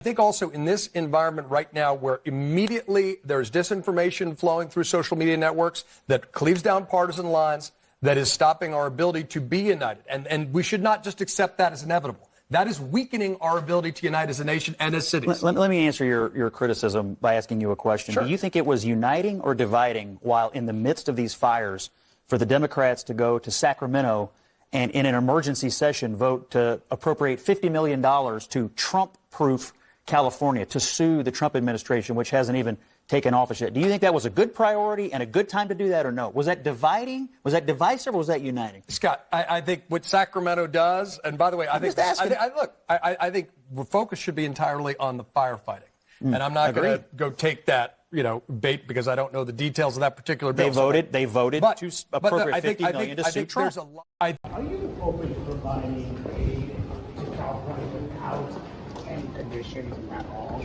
I think also in this environment right now where immediately there's disinformation flowing through social media networks that cleaves down partisan lines, that is stopping our ability to be united. And we should not just accept that as inevitable. That is weakening our ability to unite as a nation and as cities. Let me answer your criticism by asking you a question. Sure. Do you think it was uniting or dividing while in the midst of these fires for the Democrats to go to Sacramento and in an emergency session vote to appropriate $50 million to Trump-proof California, to sue the Trump administration, which hasn't even taken office yet? Do you think that was a good priority and a good time to do that or no? Was that dividing? Was that divisive or was that uniting? Scott, I think what Sacramento does, and by the way, I think the focus should be entirely on the firefighting. And I'm not going to go take that, bait because I don't know the details of that particular bill. They voted to appropriate $50 million to sue Trump. Are you open to providing aid to California without any conditions at all?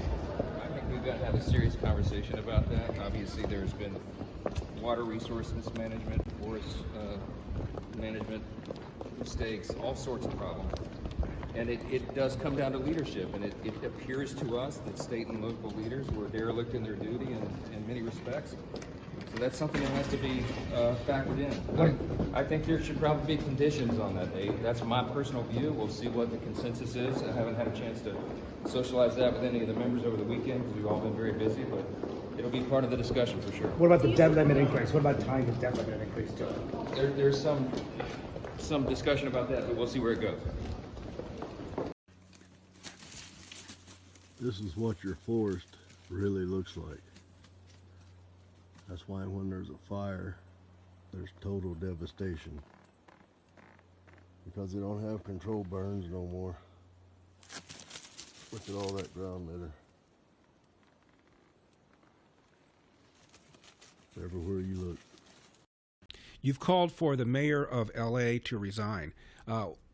I think we've got to have a serious conversation about that. Obviously, there's been water resource mismanagement, forest management mistakes, all sorts of problems. And it does come down to leadership, and it appears to us that state and local leaders were derelict in their duty in many respects. So that's something that has to be factored in. I think there should probably be conditions on that aid. That's my personal view. We'll see what the consensus is. I haven't had a chance to socialize that with any of the members over the weekend because we've all been very busy, but it'll be part of the discussion for sure. What about the debt limit increase? What about tying the debt limit increase to it? There's some discussion about that, but we'll see where it goes. This is what your forest really looks like. That's why when there's a fire, there's total devastation. Because they don't have control burns no more. Look at all that ground matter. Everywhere you look. You've called for the mayor of L.A. to resign.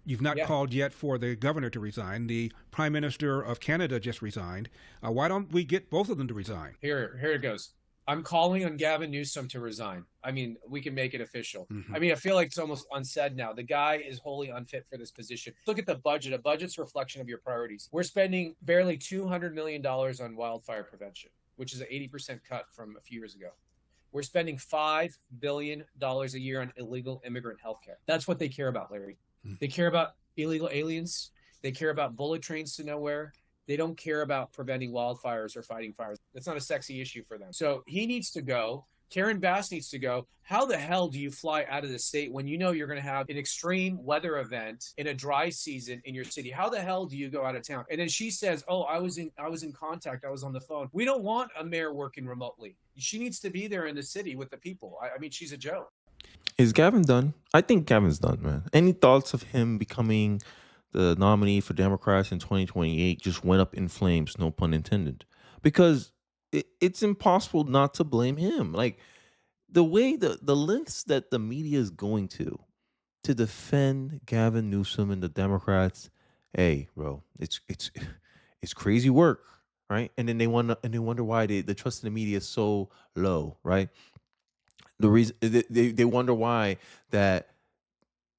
You've not called yet for the governor to resign. The prime minister of Canada just resigned. Why don't we get both of them to resign? Here it goes. I'm calling on Gavin Newsom to resign. I mean, we can make it official. I mean, I feel like it's almost unsaid now. The guy is wholly unfit for this position. Look at the budget. A budget's a reflection of your priorities. We're spending barely $200 million on wildfire prevention, which is an 80% cut from a few years ago. We're spending $5 billion a year on illegal immigrant healthcare. That's what they care about, Larry. They care about illegal aliens. They care about bullet trains to nowhere. They don't care about preventing wildfires or fighting fires. That's not a sexy issue for them. So he needs to go. Karen Bass needs to go. How the hell do you fly out of the state when you know you're going to have an extreme weather event in a dry season in your city? How the hell do you go out of town? And then she says, "Oh, I was in contact. I was on the phone." We don't want a mayor working remotely. She needs to be there in the city with the people. I mean, she's a joke. Is Gavin done? I think Gavin's done, man. Any thoughts of him becoming the nominee for Democrats in 2028 just went up in flames, no pun intended. Because it's impossible not to blame him. Like, the way the lengths that the media is going to defend Gavin Newsom and the Democrats, hey, bro, it's crazy work, right? And then they wonder why the trust in the media is so low, right? The reason they wonder why that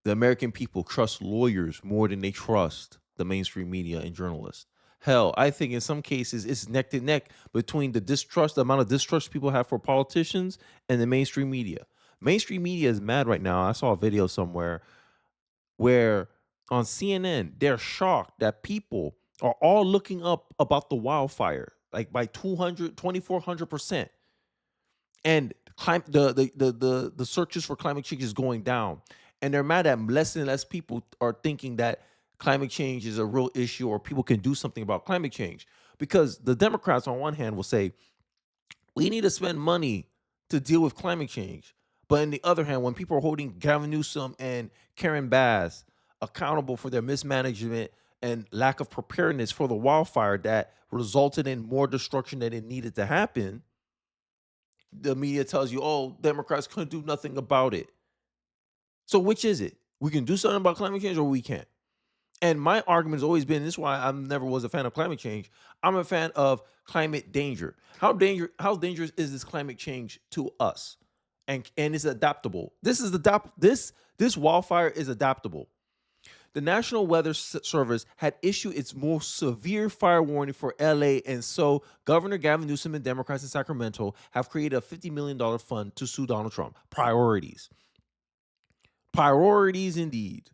the American people trust lawyers more than they trust the mainstream media and journalists. Hell, I think in some cases it's neck to neck between the amount of distrust people have for politicians and the mainstream media. Mainstream media is mad right now. I saw a video somewhere where on CNN, they're shocked that people are all looking up about the wildfire, like by 2,400%. And the searches for climate change is going down. And they're mad that less and less people are thinking that climate change is a real issue or people can do something about climate change. Because the Democrats on one hand will say, we need to spend money to deal with climate change. But on the other hand, when people are holding Gavin Newsom and Karen Bass accountable for their mismanagement and lack of preparedness for the wildfire that resulted in more destruction than it needed to happen, the media tells you, oh, Democrats couldn't do nothing about it. So which is it? We can do something about climate change or we can't. And my argument has always been, this is why I never was a fan of climate change. I'm a fan of climate danger. How dangerous is this climate change to us? And it's adaptable. This wildfire is adaptable. the National Weather Service had issued its most severe fire warning for LA, and so Governor Gavin Newsom and Democrats in Sacramento have created a $50 million fund to sue Donald Trump. Priorities. Priorities indeed.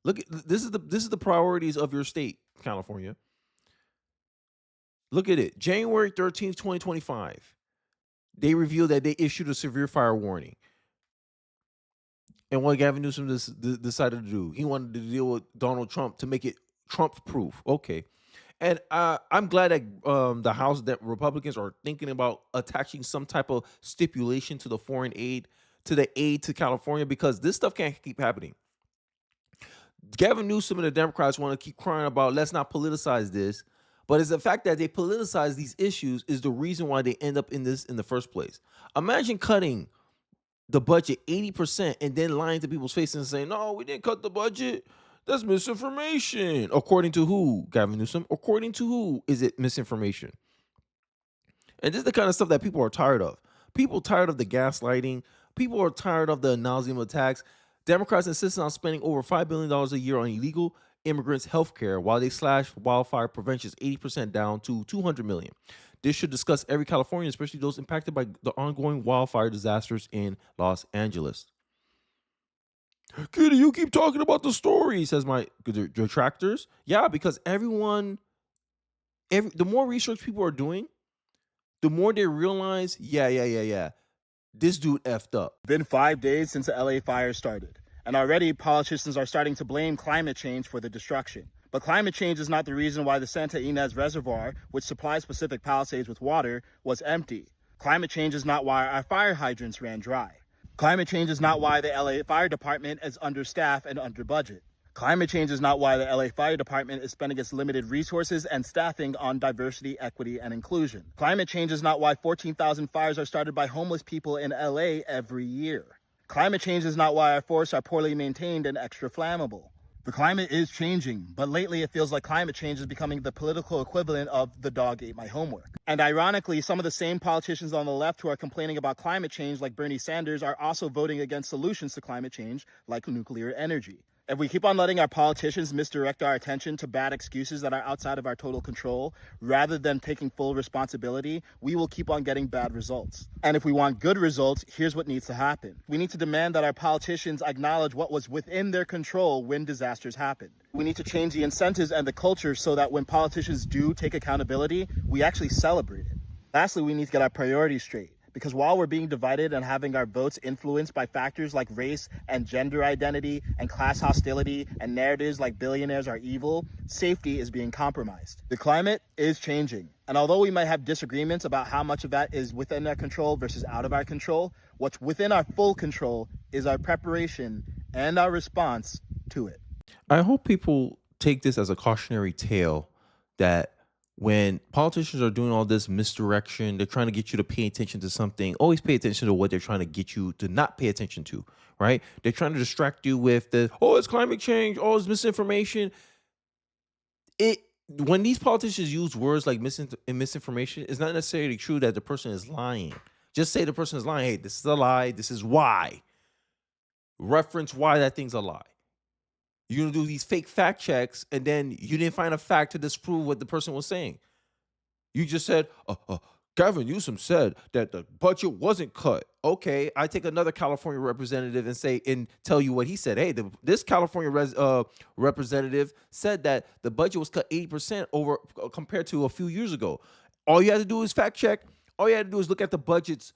Look, this is the priorities of your state, California. Look at it. January 13th, 2025. They revealed that they issued a severe fire warning. And what Gavin Newsom decided to do, he wanted to deal with Donald Trump to make it Trump-proof. Okay. And I'm glad that the House that Republicans are thinking about attaching some type of stipulation to the foreign aid, to the aid to California, because this stuff can't keep happening. Gavin Newsom and the Democrats want to keep crying about let's not politicize this, but it's the fact that they politicize these issues is the reason why they end up in this in the first place. Imagine cutting the budget 80% and then lying to people's faces and saying, no, we didn't cut the budget. That's misinformation. According to who, Gavin Newsom? According to who is it misinformation? And this is the kind of stuff that people are tired of. People are tired of the gaslighting. People are tired of the ad nauseum attacks. Democrats insist on spending over $5 billion a year on illegal immigrants' health care while they slash wildfire preventions 80% down to $200 million. This should discuss every Californian, especially those impacted by the ongoing wildfire disasters in Los Angeles. Kitty, you keep talking about the story, says my detractors. Yeah, because the more research people are doing, the more they realize, yeah. This dude effed up. Been 5 days since the LA fire started, and already politicians are starting to blame climate change for the destruction. But climate change is not the reason why the Santa Ynez Reservoir, which supplies Pacific Palisades with water, was empty. Climate change is not why our fire hydrants ran dry. Climate change is not why the LA Fire Department is understaffed and under budget. Climate change is not why the LA Fire Department is spending its limited resources and staffing on diversity, equity, and inclusion. Climate change is not why 14,000 fires are started by homeless people in LA every year. Climate change is not why our forests are poorly maintained and extra flammable. The climate is changing, but lately it feels like climate change is becoming the political equivalent of the dog ate my homework. And ironically, some of the same politicians on the left who are complaining about climate change, like Bernie Sanders, are also voting against solutions to climate change, like nuclear energy. If we keep on letting our politicians misdirect our attention to bad excuses that are outside of our total control, rather than taking full responsibility, we will keep on getting bad results. And if we want good results, here's what needs to happen. We need to demand that our politicians acknowledge what was within their control when disasters happened. We need to change the incentives and the culture so that when politicians do take accountability, we actually celebrate it. Lastly, we need to get our priorities straight. Because while we're being divided and having our votes influenced by factors like race and gender identity and class hostility and narratives like billionaires are evil, safety is being compromised. The climate is changing. And although we might have disagreements about how much of that is within our control versus out of our control, what's within our full control is our preparation and our response to it. I hope people take this as a cautionary tale that when politicians are doing all this misdirection, they're trying to get you to pay attention to something. Always pay attention to what they're trying to get you to not pay attention to, right? They're trying to distract you with it's climate change, it's misinformation. When these politicians use words like misinformation, it's not necessarily true that the person is lying. Just say the person is lying. Hey, this is a lie. This is why. Reference why that thing's a lie. You're going to do these fake fact checks, and then you didn't find a fact to disprove what the person was saying. You just said, Gavin Newsom said that the budget wasn't cut. Okay, I take another California representative and tell you what he said. Hey, this California representative said that the budget was cut 80% over compared to a few years ago. All you have to do is fact check. All you have to do is look at the budgets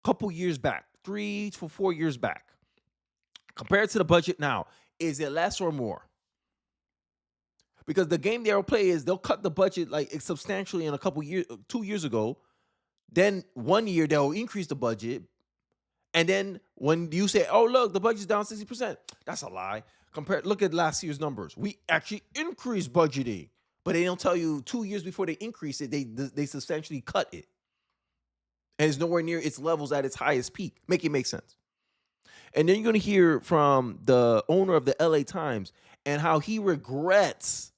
a couple years back, 3 to 4 years back. Compared to the budget now. Is it less or more? Because the game they'll play is they'll cut the budget like substantially in a couple years, 2 years ago. Then 1 year they'll increase the budget. And then when you say, oh, look, the budget's down 60%, that's a lie. Look at last year's numbers. We actually increased budgeting. But they don't tell you 2 years before they increase it, they substantially cut it. And it's nowhere near its levels at its highest peak. Make it make sense. And then you're going to hear from the owner of the LA Times and how he regrets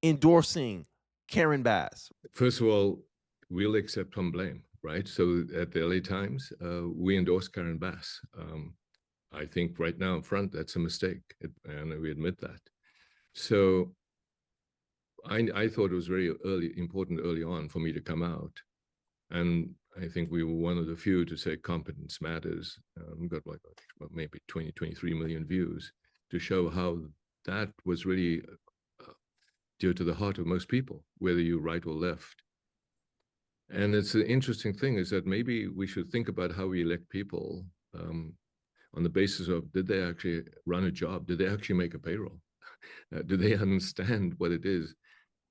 endorsing Karen Bass. First of all, we'll accept some blame, right? So at the LA Times, we endorse Karen Bass. I think right now in front, that's a mistake, and we admit that. So I thought it was very important early on for me to come out. And I think we were one of the few to say competence matters. We got like maybe 20, 23 million views to show how that was really dear to the heart of most people, whether you're right or left. And it's an interesting thing is that maybe we should think about how we elect people on the basis of, did they actually run a job? Did they actually make a payroll? Do they understand what it is?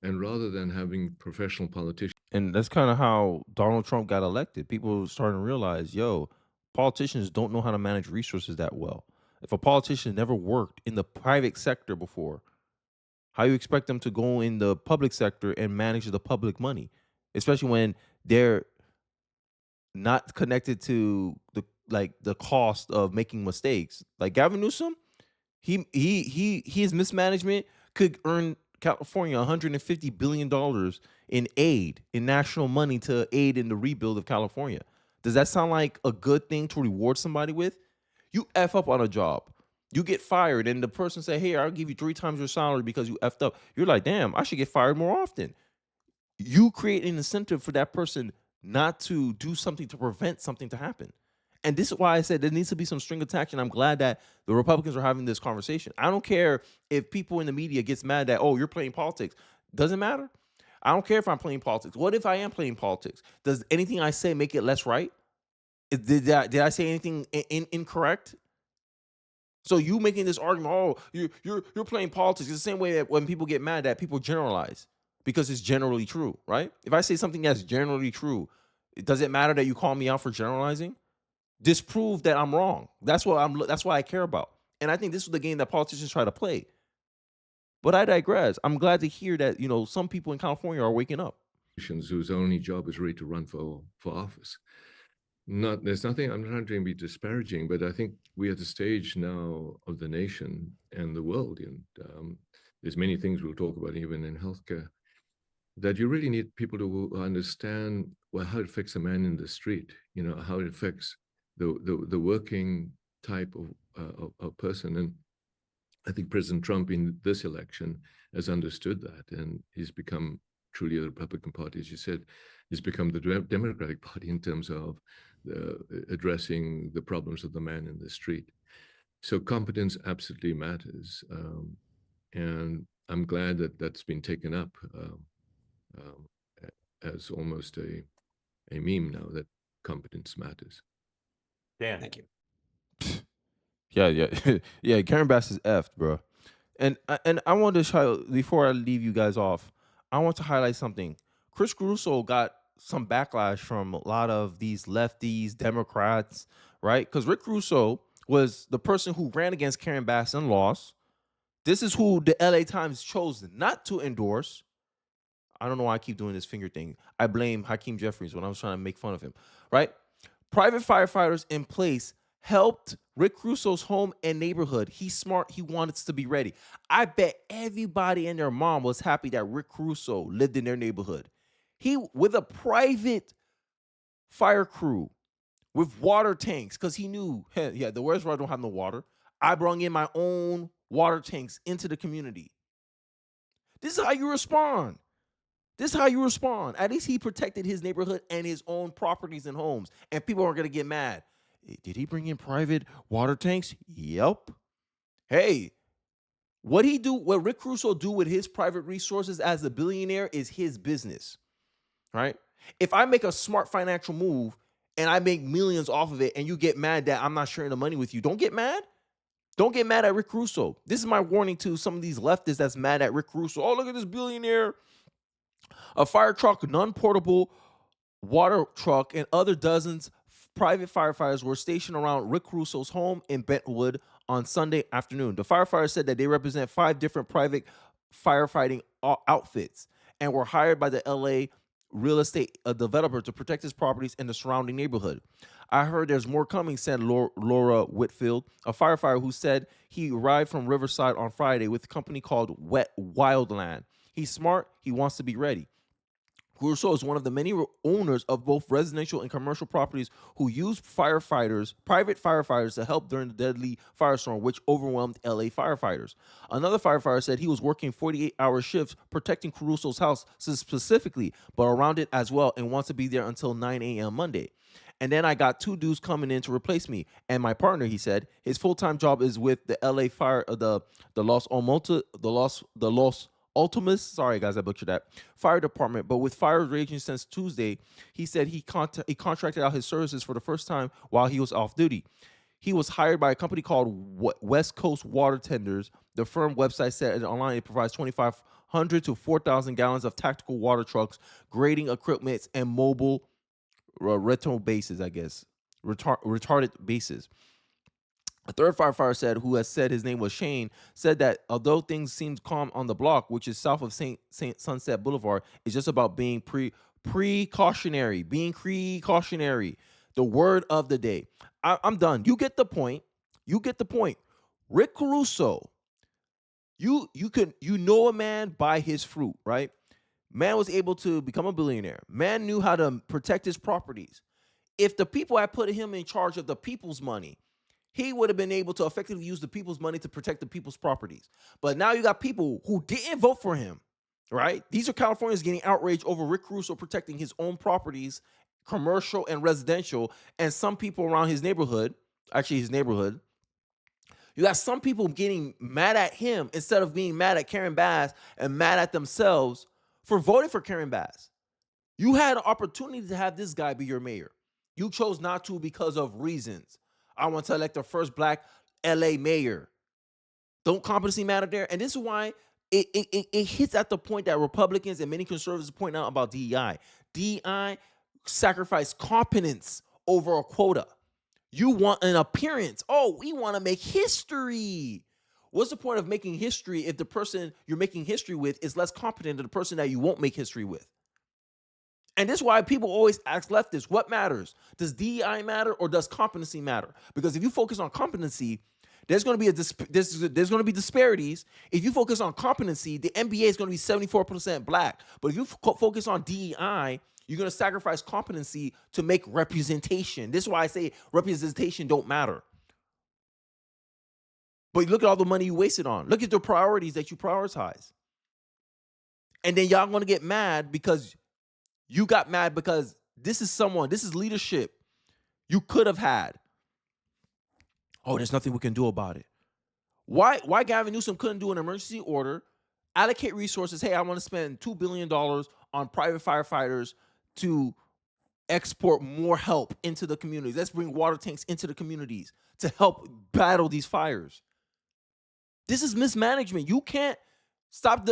And rather than having professional politicians. And that's kind of how Donald Trump got elected. People were starting to realize, yo, politicians don't know how to manage resources that well. If a politician never worked in the private sector before, how you expect them to go in the public sector and manage the public money, especially when they're not connected to the cost of making mistakes. Like Gavin Newsom, his mismanagement could earn California $150 billion in aid, in national money to aid in the rebuild of California. Does that sound like a good thing to reward somebody with? You F up on a job, you get fired, and the person say, hey, I'll give you 3 times your salary because you effed up. You're like, damn, I should get fired more often. You create an incentive for that person not to do something to prevent something to happen. And this is why I said there needs to be some string attached, and I'm glad that the Republicans are having this conversation. I don't care if people in the media gets mad that, oh, you're playing politics. Doesn't matter. I don't care if I'm playing politics. What if I am playing politics? Does anything I say make it less right? Did I say anything incorrect? So you making this argument, oh, you're playing politics. It's the same way that when people get mad that people generalize because it's generally true, right? If I say something that's generally true, does it matter that you call me out for generalizing? Disprove that I'm wrong. That's what I care about. And I think this is the game that politicians try to play. But I digress. I'm glad to hear that, some people in California are waking up. Whose only job is really to run for office. There's nothing, I'm not trying to be disparaging, but I think we're at the stage now of the nation and the world, and there's many things we'll talk about even in healthcare, that you really need people to understand how it affects a man in the street, how it affects the working type of person. And I think President Trump in this election has understood that, and he's become truly the Republican Party, as you said, has become the Democratic Party in terms of addressing the problems of the man in the street. So competence absolutely matters. And I'm glad that that's been taken up as almost a meme now, that competence matters. Dan. Thank you. Yeah. Yeah, Karen Bass is effed, bro. And I want to try, before I leave you guys off, I want to highlight something. Chris Caruso got some backlash from a lot of these lefties, Democrats, right? Because Rick Caruso was the person who ran against Karen Bass and lost. This is who the LA Times chose not to endorse. I don't know why I keep doing this finger thing. I blame Hakeem Jeffries when I was trying to make fun of him, right? Private firefighters in place helped Rick Caruso's home and neighborhood. He's smart. He wants to be ready. I bet everybody and their mom was happy that Rick Caruso lived in their neighborhood. He, with a private fire crew, with water tanks, because he knew, hey, yeah, the reservoir don't have no water. I brought in my own water tanks into the community. This is how you respond. At least he protected his neighborhood and his own properties and homes. And people aren't going to get mad. Did he bring in private water tanks? Yep. Hey, what Rick Caruso do with his private resources as a billionaire is his business, right? If I make a smart financial move and I make millions off of it and you get mad that I'm not sharing the money with you, don't get mad. Don't get mad at Rick Caruso. This is my warning to some of these leftists that's mad at Rick Caruso. Oh, look at this billionaire. A fire truck, non-portable water truck, and other dozens private firefighters were stationed around Rick Caruso's home in Bentwood on Sunday afternoon. The firefighters said that they represent 5 different private firefighting outfits and were hired by the LA real estate developer to protect his properties and the surrounding neighborhood. I heard there's more coming, said Laura Whitfield, a firefighter who said he arrived from Riverside on Friday with a company called Wildland. He's smart. He wants to be ready. Caruso is one of the many owners of both residential and commercial properties who used private firefighters to help during the deadly firestorm, which overwhelmed LA firefighters. Another firefighter said he was working 48-hour shifts protecting Caruso's house specifically, but around it as well, and wants to be there until 9 a.m. Monday. And then I got 2 dudes coming in to replace me. And my partner, he said, his full-time job is with the LA Fire, the Los Ultimus, sorry guys, I butchered that, fire department. But with fires raging since Tuesday, he said he contracted out his services for the first time while he was off duty. He was hired by a company called West Coast Water Tenders. The firm website said online it provides 2,500 to 4,000 gallons of tactical water trucks, grading equipment, and mobile retarded bases. A third firefighter said, who has said his name was Shane, said that although things seemed calm on the block, which is south of Saint Sunset Boulevard, it's just about being precautionary. Being precautionary. The word of the day. I'm done. You get the point. Rick Caruso. You know a man by his fruit, right? Man was able to become a billionaire. Man knew how to protect his properties. If the people had put him in charge of the people's money, he would have been able to effectively use the people's money to protect the people's properties. But now you got people who didn't vote for him, right? These are Californians getting outraged over Rick Caruso protecting his own properties, commercial and residential, and some people around his neighborhood. You got some people getting mad at him instead of being mad at Karen Bass and mad at themselves for voting for Karen Bass. You had an opportunity to have this guy be your mayor. You chose not to because of reasons. I want to elect the first black LA mayor. Don't competency matter there? And this is why it hits at the point that Republicans and many conservatives point out about DEI. DEI sacrifice competence over a quota. You want an appearance. Oh, we want to make history. What's the point of making history if the person you're making history with is less competent than the person that you won't make history with? And this is why people always ask leftists, what matters? Does DEI matter or does competency matter? Because if you focus on competency, there's going to be there's going to be disparities. If you focus on competency, the NBA is going to be 74% black. But if you focus on DEI, you're going to sacrifice competency to make representation. This is why I say representation don't matter. But look at all the money you wasted on. Look at the priorities that you prioritize. And then y'all going to get mad because you got mad because this is leadership you could have had. Oh, there's nothing we can do about it. Why Gavin Newsom couldn't do an emergency order, allocate resources? Hey, I want to spend $2 billion on private firefighters to export more help into the communities. Let's bring water tanks into the communities to help battle these fires. This is mismanagement. You can't stop.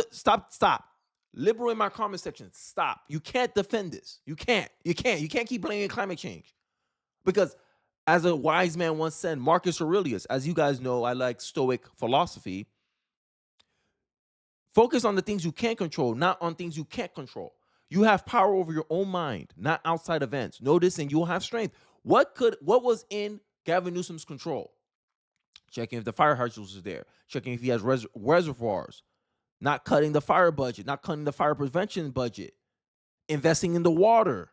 Liberal in my comment section, stop. You can't defend this. You can't keep blaming climate change. Because as a wise man once said, Marcus Aurelius, as you guys know, I like Stoic philosophy. Focus on the things you can control, not on things you can't control. You have power over your own mind, not outside events. Know this and you'll have strength. What was in Gavin Newsom's control? Checking if the fire hydrants are there. Checking if he has reservoirs. Not cutting the fire budget, not cutting the fire prevention budget, investing in the water,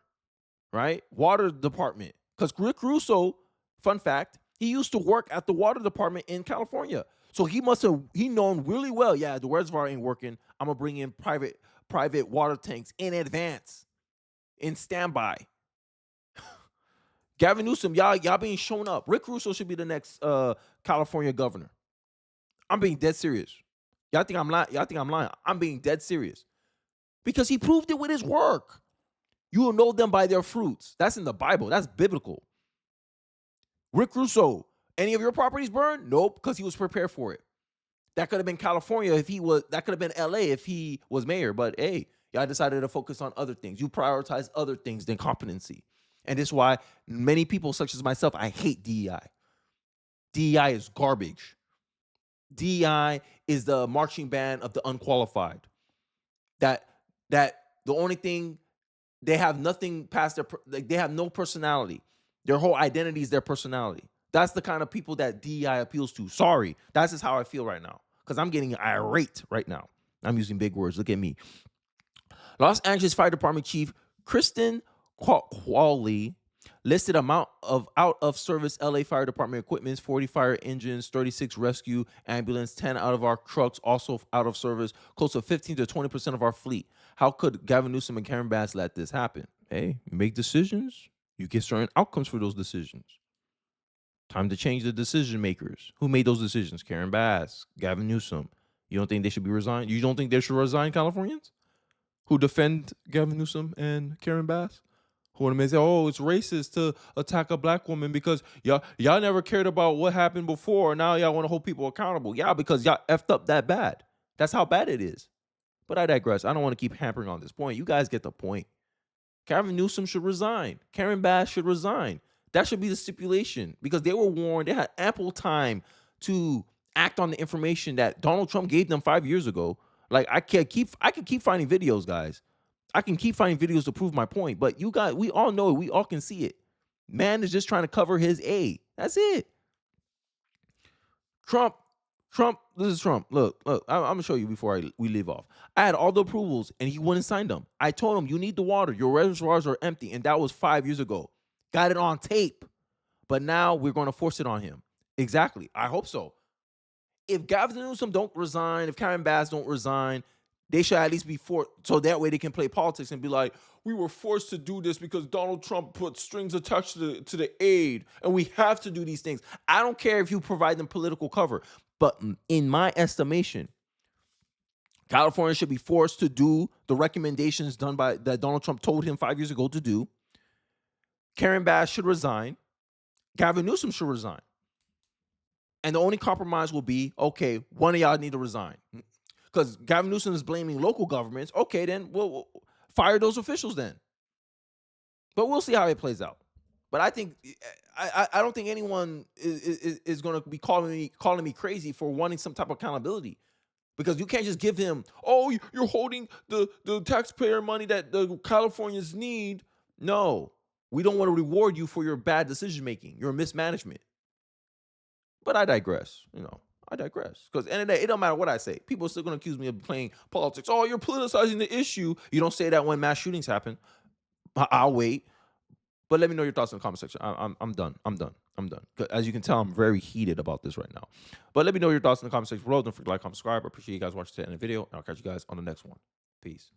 right? Water department. Because Rick Caruso, fun fact, he used to work at the water department in California. So he known really well, yeah, the reservoir ain't working. I'm going to bring in private water tanks in advance, in standby. Gavin Newsom, y'all being shown up. Rick Caruso should be the next California governor. I'm being dead serious. Y'all think I'm lying. I'm being dead serious. Because he proved it with his work. You will know them by their fruits. That's in the Bible. That's biblical. Rick Caruso, any of your properties burned? Nope, because he was prepared for it. That could have been California that could have been LA if he was mayor. But hey, y'all decided to focus on other things. You prioritize other things than competency. And this is why many people, such as myself, I hate DEI. DEI is garbage. DEI is the marching band of the unqualified. That the only thing, they have nothing past they have no personality. Their whole identity is their personality. That's the kind of people that DEI appeals to. Sorry, that's just how I feel right now. Because I'm getting irate right now. I'm using big words. Look at me. Los Angeles Fire Department Chief Kristen Qualley listed amount of out-of-service LA Fire Department equipment: 40 fire engines, 36 rescue ambulance, 10 out of our trucks also out of service, close to 15 to 20% of our fleet. How could Gavin Newsom and Karen Bass let this happen? Hey, you make decisions, you get certain outcomes for those decisions. Time to change the decision makers. Who made those decisions? Karen Bass, Gavin Newsom. You don't think they should be resigned? You don't think they should resign, Californians who defend Gavin Newsom and Karen Bass? Who want to say, oh, it's racist to attack a black woman because y'all never cared about what happened before. Now y'all want to hold people accountable. Yeah, because y'all effed up that bad. That's how bad it is. But I digress. I don't want to keep hampering on this point. You guys get the point. Gavin Newsom should resign. Karen Bass should resign. That should be the stipulation because they were warned. They had ample time to act on the information that Donald Trump gave them 5 years ago. Like I can keep finding videos, guys. I can keep finding videos to prove my point, but you guys, we all know it. We all can see it. Man is just trying to cover his A. That's it. Trump, this is Trump. Look, I'm going to show you before we leave off. I had all the approvals, and he wouldn't sign them. I told him, you need the water. Your reservoirs are empty, and that was 5 years ago. Got it on tape. But now we're going to force it on him. Exactly. I hope so. If Gavin Newsom don't resign, if Karen Bass don't resign, they should at least be forced, so that way they can play politics and be like, we were forced to do this because Donald Trump put strings attached to the aid, and we have to do these things. I don't care if you provide them political cover, but in my estimation, California should be forced to do the recommendations done by that Donald Trump told him 5 years ago to do. Karen Bass should resign. Gavin Newsom should resign. And the only compromise will be, okay, one of y'all need to resign. Because Gavin Newsom is blaming local governments. Okay, then we'll fire those officials then. But we'll see how it plays out. But I think I don't think anyone is going to be calling me crazy for wanting some type of accountability. Because you can't just give him, oh, you're holding the taxpayer money that the Californians need. No, we don't want to reward you for your bad decision making, your mismanagement. But I digress, I digress. Because at the end of the day, it don't matter what I say. People are still going to accuse me of playing politics. Oh, you're politicizing the issue. You don't say that when mass shootings happen. I'll wait. But let me know your thoughts in the comment section. I'm done. I'm done. As you can tell, I'm very heated about this right now. But let me know your thoughts in the comment section below. Don't forget to like, comment, subscribe. I appreciate you guys watching the end of the video. And I'll catch you guys on the next one. Peace.